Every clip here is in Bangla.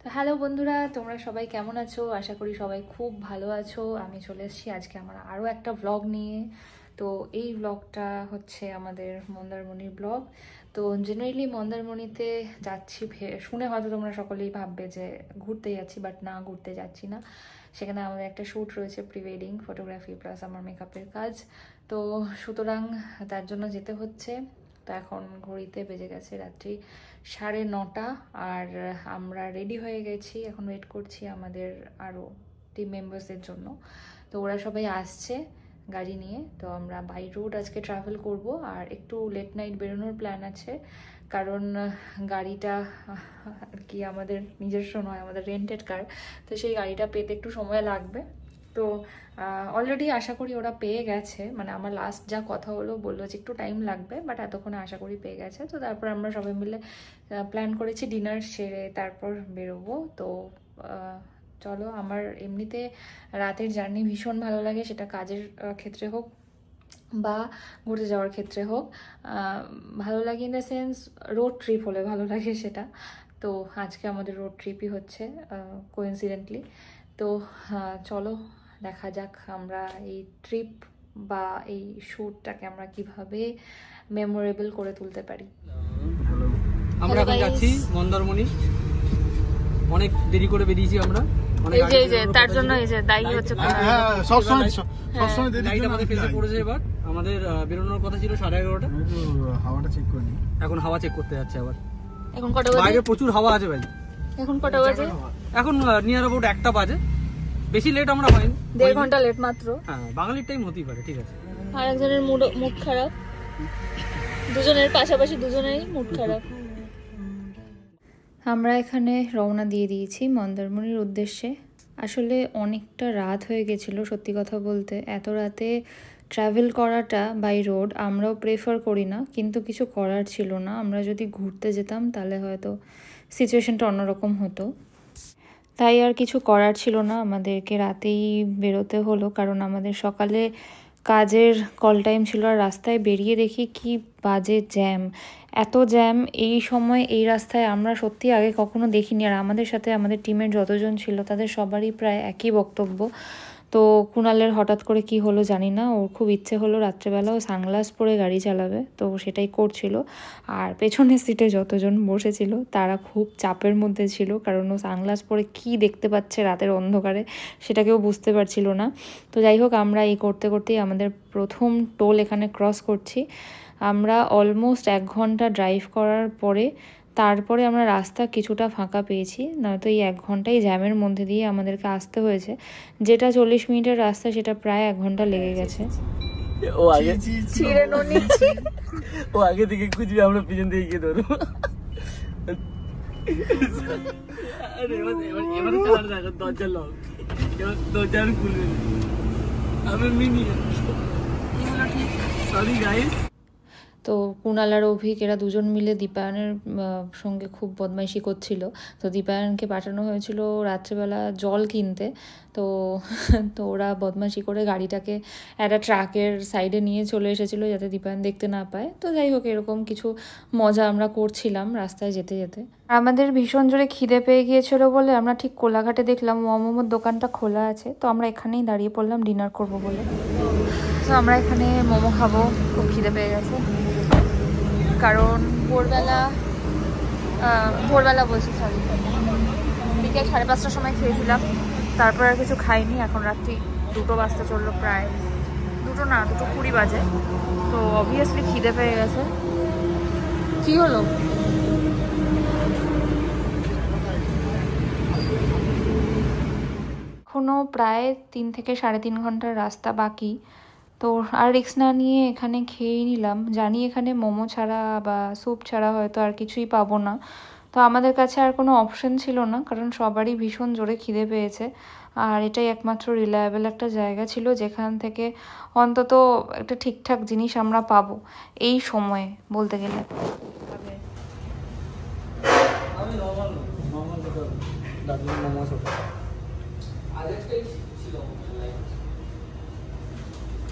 তো হ্যালো বন্ধুরা, তোমরা সবাই কেমন আছো? আশা করি সবাই খুব ভালো আছো। আমি চলে এসেছি আজকে আমার আরও একটা ব্লগ নিয়ে। তো এই ব্লগটা হচ্ছে আমাদের মন্দারমণির ব্লগ। তো জেনারেলি মন্দারমণিতে যাচ্ছি শুনে হয়তো তোমরা সকলেই ভাববে যে ঘুরতে যাচ্ছি, বাট না, ঘুরতে যাচ্ছি না। সেখানে আমাদের একটা শ্যুট রয়েছে, প্রি ওয়েডিং ফটোগ্রাফি প্লাস আমার মেকআপের কাজ। তো সুতরাং তার জন্য যেতে হচ্ছে। তো এখন ঘড়িতে বেজে গেছে রাত্রি 9:30 আর আমরা রেডি হয়ে গেছি। এখন ওয়েট করছি আমাদের আরও টিম মেম্বার্সদের জন্য। তো ওরা সবাই আসছে গাড়ি নিয়ে। তো আমরা বাই রোড আজকে ট্রাভেল করব আর একটু লেট নাইট বেরোনোর প্ল্যান আছে, কারণ গাড়িটা আর কি আমাদের নিজস্ব নয়, আমাদের রেন্টেড কার। তো সেই গাড়িটা পেতে একটু সময় লাগবে। তো অলরেডি আশা করি ওরা পেয়ে গেছে, মানে আমার লাস্ট যা কথা হলো বললো যে একটু টাইম লাগবে, বাট এতক্ষণে আশা করি পেয়ে গেছে। তো তারপর আমরা সবাই মিলে প্ল্যান করেছি ডিনার সেরে তারপর বেরোবো। তো চলো, আমার এমনিতে রাতের জার্নি ভীষণ ভালো লাগে, সেটা কাজের ক্ষেত্রে হোক বা ঘুরতে যাওয়ার ক্ষেত্রে হোক। ভালো লাগে in the sense road trip হলে ভালো লাগে সেটা। তো আজকে আমাদের রোড ট্রিপই হচ্ছে কোইন্সিডেন্টলি। তো চলো দেখা যাক আমরা এই ট্রিপ বা এই শ্যুটটাকে আমরা কিভাবে মেমোরেবল করে তুলতে পারি। আমরা এখন যাচ্ছি মন্দারমণি। অনেক দেরি করে বেরিয়েছি আমরা। এই যে তার জন্য এই যে দায়ী হচ্ছে সব সময় দেরি আমাদের ফেসে পড়েছে। এবার আমাদের বেরোনোর কথা ছিল 11:30। হাওয়াটা চেক করে নি, এখন হাওয়া চেক করতে যাচ্ছে আবার। এখন কটা বাজে? বাইরে প্রচুর হাওয়া আছে ভাই। এখন কটা বাজে? এখন নিয়ার অ্যাবাউট 1টা বাজে। বেশি লেট আমরা হয়নি, 1.5 ঘন্টা লেট মাত্র। হ্যাঁ, বাঙালির টাইম হতেই পারে, ঠিক আছে। আর একজনের মুড খারাপ, দুজনের পাশাপাশি দুজনেরই মুড খারাপ। আমরা এখানে রওনা দিয়ে দিয়েছি মন্দারমণির উদ্দেশ্যে। আসলে অনেকটা রাত হয়ে গেছিলো, সত্যি কথা বলতে। এত রাতে ট্রাভেল করাটা বাই রোড আমরাও প্রেফার করি না, কিন্তু কিছু করার ছিল না। আমরা যদি ঘুরতে যেতাম তাহলে হয়তো সিচুয়েশনটা অন্যরকম হতো। তাই আর কিছু করার ছিল না, আমাদেরকে রাতেই বেরোতে হলো, কারণ আমাদের সকালে কাজের কল টাইম ছিল। আর রাস্তায় বেরিয়ে দেখি কি বাজে জ্যাম, এত জ্যাম এই সময় এই রাস্তায় আমরা সত্যি আগে কখনো দেখিনি। আর আমাদের সাথে আমাদের টিমের যতজন ছিল তাদের সবারই প্রায় একই বক্তব্য। তো কুণালের হঠাৎ করে কি হলো জানি না, ওর খুব ইচ্ছে হলো রাত্রেবেলা ও সানগ্লাস পরে গাড়ি চালাবে, তো সেটাই করছিল। আর পেছনের সিটে যতজন বসেছিল তারা খুব চাপের মধ্যে ছিল, কারণ ও সানগ্লাস পরে কি দেখতে পাচ্ছে রাতের অন্ধকারে সেটাকেও বুঝতে পারছিল না। তো যাই হোক, আমরা এই করতে করতেই আমাদের প্রথম টোল এখানে ক্রস করছি। আমরা অলমোস্ট 1 ঘন্টা ড্রাইভ করার পরে তারপরে আমরা রাস্তা কিছুটা ফাঁকা পেয়েছি, নয়তো এই 1 ঘন্টাই জ্যামের মধ্যে দিয়ে আমাদেরকে আসতে হয়েছে। যেটা 40 মিনিটের রাস্তা সেটা প্রায় 1 ঘন্টা লেগে গেছে। ও আগে ছিঁড়ে নিচ্ছি, ও আগে থেকে খুঁজবে, আমরা পিছন থেকে গিয়ে ধরবো। আরে এবার চালার জায়গা দরজা লক, এবার দরজা খুলবে। আমি মিনি সরি গাইস। তো কুণাল আর অভিক এরা দুজন মিলে দীপায়নের সঙ্গে খুব বদমাইশি করছিল। তো দীপায়নকে পাঠানো হয়েছিল রাত্রেবেলা জল কিনতে। তো ওরা বদমাইশি করে গাড়িটাকে একটা ট্রাকের সাইডে নিয়ে চলে এসেছিলো যাতে দীপায়ন দেখতে না পায়। তো যাই হোক, এরকম কিছু মজা আমরা করছিলাম রাস্তায় যেতে যেতে। আমাদের ভীষণ জোরে খিদে পেয়ে গিয়েছিলো বলে আমরা ঠিক কোলাঘাটে দেখলাম মোমোর দোকানটা খোলা আছে। তো আমরা এখানেই দাঁড়িয়ে পড়লাম ডিনার করব বলে। তো আমরা এখানে মোমো খাবো, খুব খিদে পেয়ে গেছে। কারণ ভোরবেলা বলছি, সরি, বিকেল 5:30টার সময় খেয়েছিলাম, তারপর আর কিছু খাইনি। এখন রাত্রি 2টো বাজতে চললো, প্রায় 2টো না 2:20 বাজে। তো অবভিয়াসলি খিদে পেয়ে গেছে। কি হলো? এখনও প্রায় 3 থেকে 3.5 ঘন্টার রাস্তা বাকি। তো আর রিস্ক না নিয়ে এখানে খেয়েই নিলাম। জানি এখানে মোমো ছাড়া বা স্যুপ ছাড়া হয়তো আর কিছুই পাবো না। তো আমাদের কাছে আর কোনো অপশন ছিল না, কারণ সবারই ভীষণ জোরে খিদে পেয়েছে। আর এটাই একমাত্র রিলায়েবল একটা জায়গা ছিল যেখান থেকে অন্তত একটা ঠিকঠাক জিনিস আমরা পাবো এই সময়ে বলতে গেলে।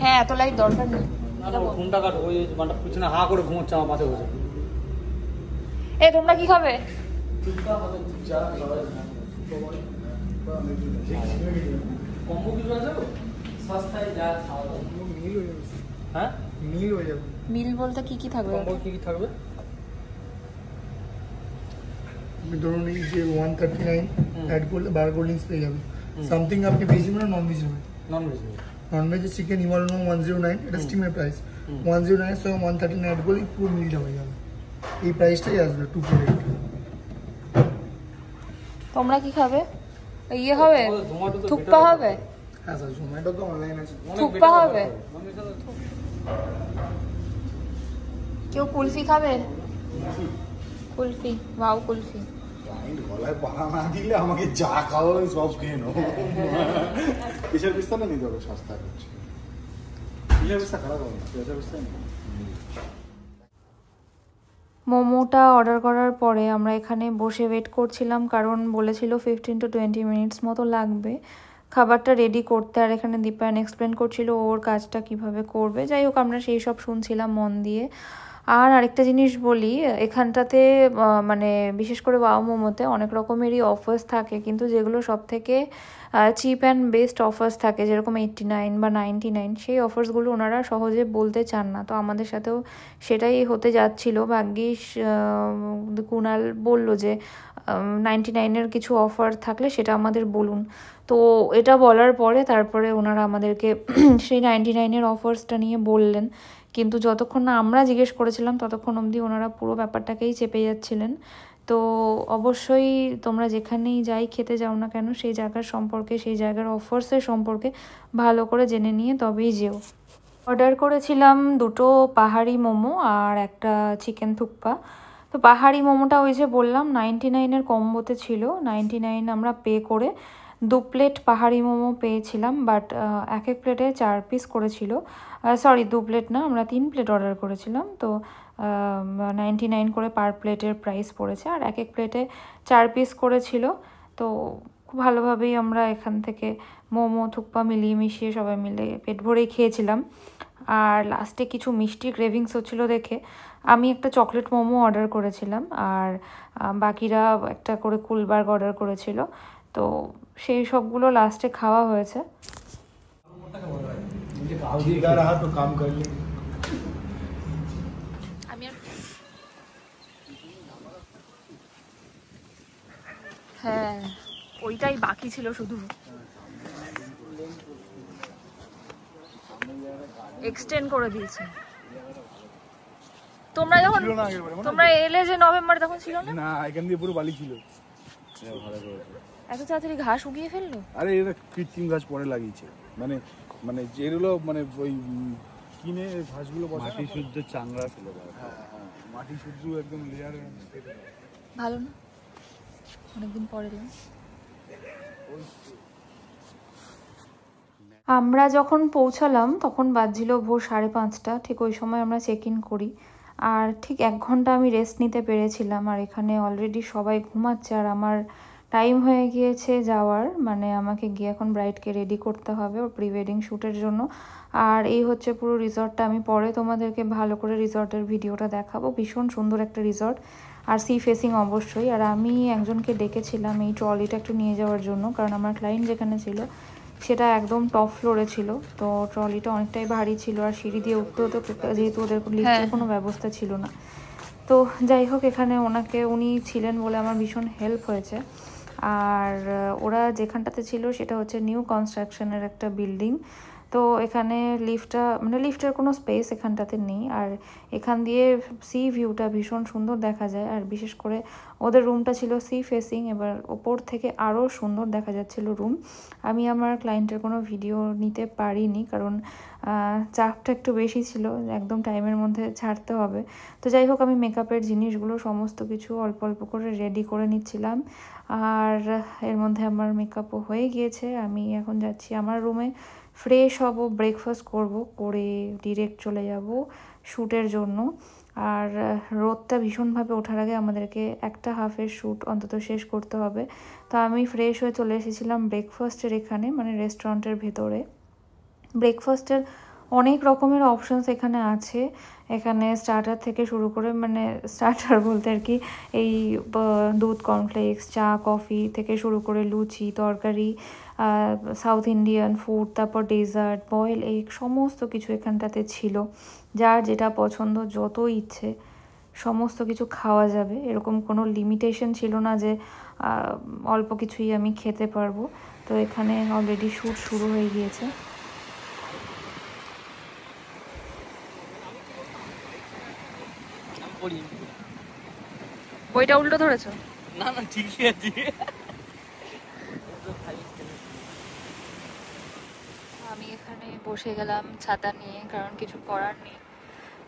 হ্যাঁ, এত লাইট দরকার নেই। ফোনটা কাট, ওই পিছনে হা করে ঘুমোচ্ছে আমার পাশে বসে। তোমরা কি খাবে? কম্বো কিছু আছে সস্তায় যা খাওয়া দাওয়া মিল হয়ে যাবে। হ্যাঁ মিল হয়ে যাবে। মিল বলতে কি কি থাকবে? কম্বো কি কি থাকবে? ধরুন এই যে 139 অ্যাড করলে 12 কোল্ড ড্রিঙ্কস পেয়ে যাবে। সামথিং আপনি ভেজ না নন ভেজ নেবেন? নন ভেজ চিকেন হিমালয়ান 109, এটা স্টিমের প্রাইস। 109 সহ 139 অ্যাড করলে পুরো মিলটা হয়ে যাবে। এই প্রাইসটাই আসবে 248। তোমরা কি খাবে? ইয়ে হবে, থুকপা হবে? হ্যাঁ স্যার, জোম্যাটো তো অনলাইন আছে। থুকপা হবে? কেউ কুলফি খাবে? কুলফি, ভাও কুলফি। গলায় পাড়া না দিলে আমাকে যা খাওয়া সব খেয়ে নেবো। প্রেশার পিস্তা না নিতে হবে, সস্তা করছে। প্রেশার পিস্তা খারাপ হবে না, প্রেশার পিস্তা নেই। মোমোটা অর্ডার করার পরে আমরা এখানে বসে ওয়েট করছিলাম, কারণ বলেছিল 15 to 20 মিনিটস মতো লাগবে খাবারটা রেডি করতে। আর এখানে দীপায়ন এক্সপ্লেন করছিল ওর কাজটা কিভাবে করবে। যাই হোক, আমরা সেই সব শুনছিলাম মন দিয়ে। আর আরেকটা জিনিস বলি, এখানটাতে মানে বিশেষ করে ওয়াও মোমোতে অনেক রকমেরই অফার্স থাকে, কিন্তু যেগুলো সব থেকে চিপ অ্যান্ড বেস্ট অফার্স থাকে, যেরকম 89 বা 99, সেই অফার্সগুলো ওনারা সহজে বলতে চান না। তো আমাদের সাথেও সেটাই হতে যাচ্ছিল। ভাগ্যিস কুণাল বলল যে 99-এর কিছু অফার থাকলে সেটা আমাদের বলুন। তো এটা বলার পরে তারপরে ওনারা আমাদেরকে সেই 99-এর অফার্সটা নিয়ে বললেন, কিন্তু যতক্ষণ না আমরা জিজ্ঞেস করেছিলাম ততক্ষণ অবধি ওনারা পুরো ব্যাপারটাকেই চেপে যাচ্ছিলেন। তো অবশ্যই তোমরা যেখানেই যাই খেতে যাও না কেন, সেই জায়গার সম্পর্কে, সেই জায়গার অফার্সের সম্পর্কে ভালো করে জেনে নিয়ে তবেই যেও। অর্ডার করেছিলাম 2টো পাহাড়ি মোমো আর একটা চিকেন থুকপা। তো পাহাড়ি মোমোটা ওই যে বললাম 99-এর কম্বোতে ছিল। 99 আমরা পে করে 2 প্লেট পাহাড়ি মোমো পেয়েছিলাম, বাট এক এক প্লেটে 4 পিস করেছিল। সরি, 2 প্লেট না, আমরা 3 প্লেট অর্ডার করেছিলাম। তো 99 করে পার প্লেটের প্রাইস পড়েছে, আর এক এক প্লেটে 4 পিস করেছিল। তো খুব ভালোভাবেই আমরা এখান থেকে মোমো থুকপা মিলিয়ে মিশিয়ে সবাই মিলে পেট ভরেই খেয়েছিলাম। আর লাস্টে কিছু মিষ্টি ক্রেভিংস হচ্ছিলো দেখে আমি একটা চকলেট মোমো অর্ডার করেছিলাম, আর বাকিরা একটা করে কুলবার্গ অর্ডার করেছিল। তো সেই সবগুলো লাস্টে খাওয়া হয়েছে। হ্যাঁ, ওইটাই বাকি ছিল শুধু, এক্সটেন্ড করে দিয়েছে। তোমরা যখন তোমরা এলে যে নভেম্বর, তখন ছিল না? না, এখান দিয়ে পুরো বালি ছিল। এত তাড়াতাড়ি ঘাস উগিয়ে ফেললো? আরে এরা কৃত্রিম গাছ পরে লাগিয়েছে, মানে মানে যেগুলো মানে ওই কিনে ঘাসগুলো মাটি শুদ্ধ চাংড়া ছিল। হ্যাঁ হ্যাঁ, মাটি শুদ্ধ একদম লেয়ার। ভালো না? অনেকদিন পরে এলাম। আমরা যখন পৌঁছালাম তখন বাজছিল ভোর 5:30। ঠিক ওই সময় আমরা চেক ইন করি, আর ঠিক 1 ঘন্টা আমি রেস্ট নিতে পেরেছিলাম। আর এখানে অলরেডি সবাই ঘুমাচ্ছে, আর আমার টাইম হয়ে গিয়েছে যাওয়ার, মানে আমাকে গিয়ে এখন ব্রাইডকে রেডি করতে হবে ওর প্রি ওয়েডিং শ্যুটের জন্য। আর এই হচ্ছে পুরো রিসর্টটা। আমি পরে তোমাদেরকে ভালো করে রিসর্টের ভিডিওটা দেখাবো। ভীষণ সুন্দর একটা রিসর্ট, আর সি ফেসিং অবশ্যই। আর আমি একজনকে ডেকেছিলাম এই ট্রলিটা একটু নিয়ে যাওয়ার জন্য, কারণ আমার ক্লায়েন্ট যেখানে ছিল সেটা একদম টপ ফ্লোরে ছিল। তো ট্রলিটা অনেকটাই ভারী ছিল, আর সিঁড়ি দিয়ে উঠতে হতো, যেহেতু ওদের লিফটের কোনো ব্যবস্থা ছিল না। তো যাই হোক, এখানে উনি ছিলেন বলে আমার ভীষণ হেল্প হয়েছে। আর ওরা যেখানটাতে ছিল সেটা হচ্ছে নিউ কনস্ট্রাকশনের একটা বিল্ডিং। তো এখানে লিফটের কোনো স্পেস এখানটাতে নেই, আর এখান দিয়ে সি ভিউটা ভীষণ সুন্দর দেখা যায়। আর বিশেষ করে ওদের রুমটা ছিল সি ফেসিং, এবার ওপর থেকে আরও সুন্দর দেখা যাচ্ছিল রুম। আমি আমার ক্লায়েন্টের কোনো ভিডিও নিতে পারিনি, কারণ চাপটা একটু বেশি ছিল, একদম টাইমের মধ্যে ছাড়তে হবে। তো যাই হোক, আমি মেকআপের জিনিসগুলো সমস্ত কিছু অল্প অল্প করে রেডি করে নিচ্ছিলাম, আর এর মধ্যে আমার মেকআপও হয়ে গিয়েছে। আমি এখন যাচ্ছি আমার রুমে, ফ্রেশ হব, ব্রেকফাস্ট করব, করে ডিরেক্ট চলে যাব শ্যুটের জন্য। আর রোদটা ভীষণভাবে ওঠার আগে আমাদেরকে 1.5 শ্যুট অন্তত শেষ করতে হবে। তো আমি ফ্রেশ হয়ে চলে এসেছিলাম ব্রেকফাস্টের এখানে, মানে রেস্টুরেন্টের ভেতরে। ব্রেকফাস্টের অনেক রকমের অপশনস এখানে আছে। এখানে স্টার্টার থেকে শুরু করে, মানে স্টার্টার বলতে আর কি এই দুধ কর্নফ্লেক্স, চা, কফি থেকে শুরু করে লুচি, তরকারি, সাউথ ইন্ডিয়ান ফুড, তারপর ডেজার্ট, বয়েল এগ, সমস্ত কিছু এখানটাতে ছিল। যার যেটা পছন্দ, যত ইচ্ছে সমস্ত কিছু খাওয়া যাবে, এরকম কোনো লিমিটেশন ছিল না যে অল্প কিছুই আমি খেতে পারবো। তো এখানে অলরেডি শ্যুট শুরু হয়ে গিয়েছে। বইটা উল্টো ধরেছো? না না, ঠিকই আছে। আমি এখানে বসে গেলাম ছাতা নিয়ে, কারণ কিছু করার নেই।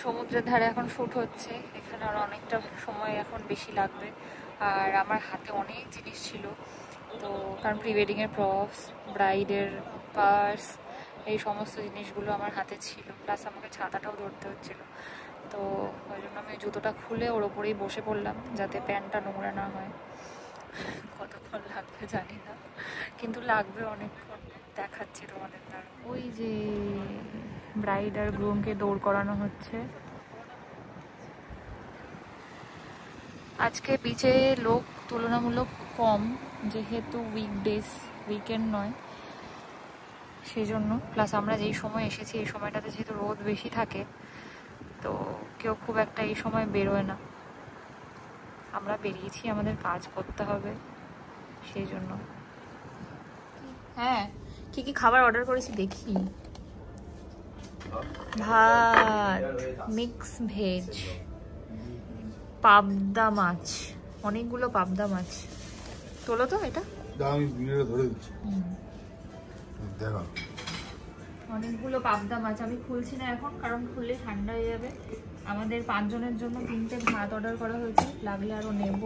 সমুদ্রের ধারে এখন শ্যুট হচ্ছে, এখানে আর অনেকটা সময় এখন বেশি লাগবে। আর আমার হাতে অনেক জিনিস ছিল, তো কারণ প্রি ওয়েডিংয়ের প্রপস, ব্রাইডের পার্স, এই সমস্ত জিনিসগুলো আমার হাতে ছিল, প্লাস আমাকে ছাতাটাও ধরতে হচ্ছিলো। তো ওই জন্য আমি জুতোটা খুলে ওর ওপরেই বসে পড়লাম, যাতে প্যান্টটা নোংরা না হয়। কতক্ষণ লাগবে জানি না, কিন্তু লাগবে অনেকক্ষণ। দেখাচ্ছি তোমাদের দ্বারা। ওই যে ব্রাইড আর গ্রুমকে দৌড় করানো হচ্ছে। আজকে বিচে লোক তুলনামূলক কম, যেহেতু উইকডেজ, উইকেন্ড নয়, সেই জন্য। প্লাস আমরা যেই সময় এসেছি এই সময়টাতে যেহেতু রোদ বেশি থাকে, তো কেউ খুব একটা এই সময় বেরোয় না। আমরা বেরিয়েছি, আমাদের কাজ করতে হবে, সেই জন্য। হ্যাঁ, কি কি খাবার অর্ডার করেছি দেখি। ভাত, মিক্স ভেজ, পাবদা মাছ, অনেকগুলো পাবদা মাছ। তোলো তো এটা, আমি ভিডিওটা ধরে দিচ্ছি। দেখো, অনেকগুলো পাবদা মাছ। আমি খুলছি না এখন, কারণ খুললে ঠান্ডা হয়ে যাবে। আমাদের 5 জনের জন্য 3টে ভাত অর্ডার করা হয়েছে, লাগলে আরও নেব।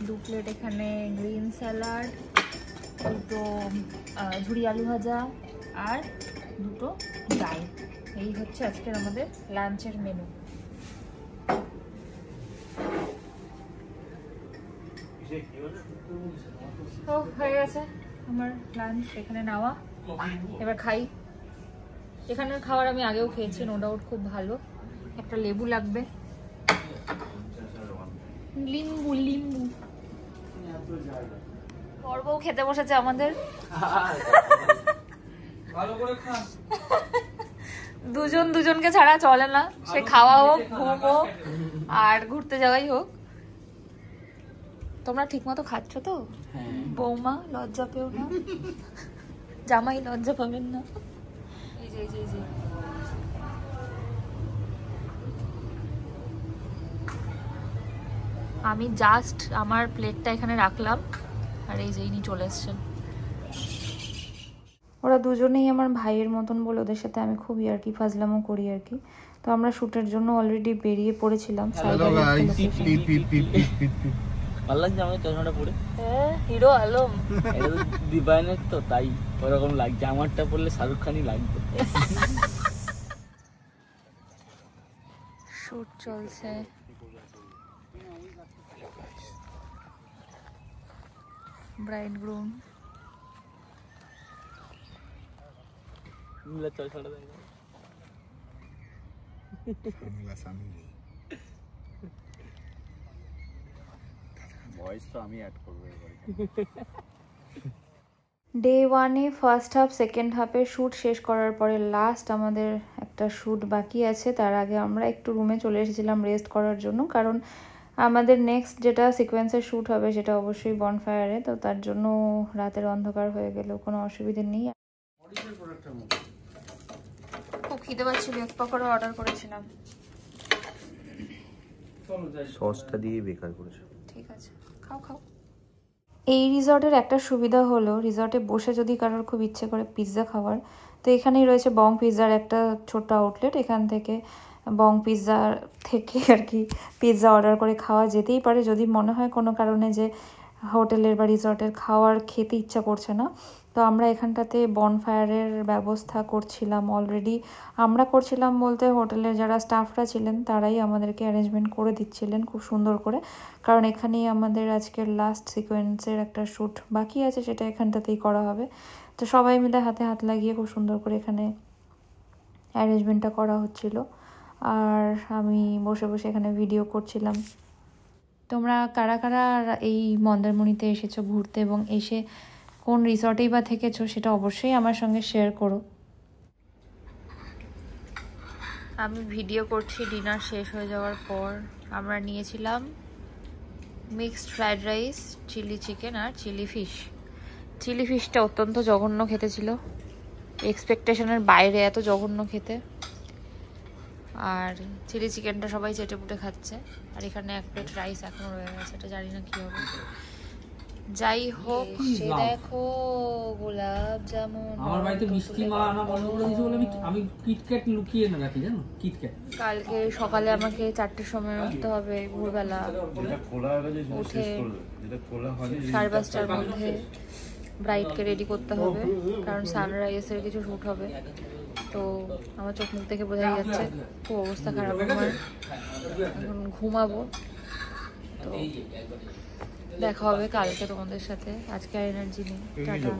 2 প্লেট এখানে গ্রিন স্যালাড, 2টো ঝুরি আলু ভাজা, আর 2টো ডাল। এই হচ্ছে আজকের আমাদের লাঞ্চের মেনু। তো হয়ে গেছে আমার লাঞ্চ এখানে নেওয়া, এবার খাই। এখানের খাবার আমি আগেও খেয়েছি, নো ডাউট খুব ভালো। একটা লেবু লাগবে, লিম্বু লিম্বু। বড়বউ খেতে বসেছে আমাদের। দুজন দুজনকে ছাড়া চলে না, সে খাওয়া হোক, ঘুম হোক, আর ঘুরতে যাওয়াই হোক। তোমরা ঠিক মতো খাচ্ছ তো? বৌমা লজ্জা পেও না, জামাই লজ্জা পাবেন না। এই যে এই যে আমি জাস্ট আমার প্লেটটা এখানে রাখলাম, আর এই যে ইনি চলে এসছেন। ওরা দুজনেই আমার ভাইয়ের মতন বলে ওদের সাথে আমি খুব ইয়ার্কি ফাজলামও করি আর কি। তো আমরা শ্যুটের জন্য অলরেডি বেরিয়ে পড়েছিলাম। ভালো লাগছে আমাকে চশমাটা পরে। হিরো আলম দিবায়নের তো, তাই ওরকম লাগছে। আমারটা পরলে শাহরুখ খানই লাগবে। শ্যুট চলছে, ব্রাইড গ্রুম। চশমাটা দেখ, ভয়েস তো আমি অ্যাড করবো এবারে। ডে 1-এ ফার্স্ট হাফ, সেকেন্ড হাফে শ্যুট শেষ করার পরে লাস্ট আমাদের একটা শ্যুট বাকি আছে। তার আগে আমরা একটু রুমে চলে এসেছিলাম রেস্ট করার জন্য, কারণ আমাদের নেক্সট যেটা সিকোয়েন্সের শ্যুট হবে সেটা অবশ্যই বনফায়ারে। তো তার জন্য রাতের অন্ধকার হয়ে গেলেও কোনো অসুবিধে নেই। খুব খিদে পাচ্ছিল, এক পকোড়া অর্ডার করেছিলাম। সসটা দিয়ে বেকার করেছো। ঠিক আছে, খাও খাও। এই রিসর্টের একটা সুবিধা হলো, রিসর্টে বসে যদি কারোর খুব ইচ্ছে করে পিৎজা খাওয়ার, তো এখানেই রয়েছে বং পিৎজার একটা ছোট্ট আউটলেট। এখান থেকে বং পিৎজার থেকে আর কি পিৎজা অর্ডার করে খাওয়া যেতেই পারে, যদি মনে হয় কোনো কারণে যে হোটেলের বা রিসর্টের খাওয়ার খেতে ইচ্ছা করছে না। তো আমরা এখানটাতে বনফায়ারের ব্যবস্থা করছিলাম অলরেডি। আমরা করছিলাম বলতে হোটেলের যারা স্টাফরা ছিলেন তারাই আমাদেরকে অ্যারেঞ্জমেন্ট করে দিচ্ছিলেন খুব সুন্দর করে, কারণ এখানেই আমাদের আজকের লাস্ট সিকোয়েন্সের একটা শ্যুট বাকি আছে, সেটা এখানটাতেই করা হবে। তো সবাই মিলে হাতে হাত লাগিয়ে খুব সুন্দর করে এখানে অ্যারেঞ্জমেন্টটা করা হচ্ছিল, আর আমি বসে বসে এখানে ভিডিও করছিলাম। তোমরা কারা কারা এই মন্দারমণিতে এসেছো ঘুরতে এবং এসে কোন রিসর্টেই বা থেকেছো সেটা অবশ্যই আমার সঙ্গে শেয়ার করো। আমি ভিডিও করছি ডিনার শেষ হয়ে যাওয়ার পর। আমরা নিয়েছিলাম mixed fried rice, chilli chicken আর চিলি ফিশ। চিলি ফিশটা অত্যন্ত জঘন্য খেতে ছিল, এক্সপেকটেশনের বাইরে এত জঘন্য খেতে। আর চিলি চিকেনটা সবাই চেটে পুটে খাচ্ছে, আর এখানে 1 প্লেট রাইস এখনো রয়ে গেছে, এটা জানি না কি হবে। যাই হোক, সে দেখো গোলাপ জামুন। আমার বাড়িতে মিষ্টি মা আনা বন্ধ করে দিয়েছে বলে আমি কিটক্যাট লুকিয়ে না রাখি, জানো কিটক্যাট। কালকে সকালে আমাকে 4টের সময় উঠতে হবে, ভোরবেলা উঠে 5:30টার মধ্যে ব্রাইডকে রেডি করতে হবে, কারণ সানরাইজের কিছু শ্যুট হবে। তো আমার চোখ মুখ দেখে বোঝাই যাচ্ছে খুব অবস্থা খারাপ আমার। এখন ঘুমাবো, তো দেখা হবে কালকে তোমাদের সাথে। আজকে আর এনার্জি নেই। টাটা।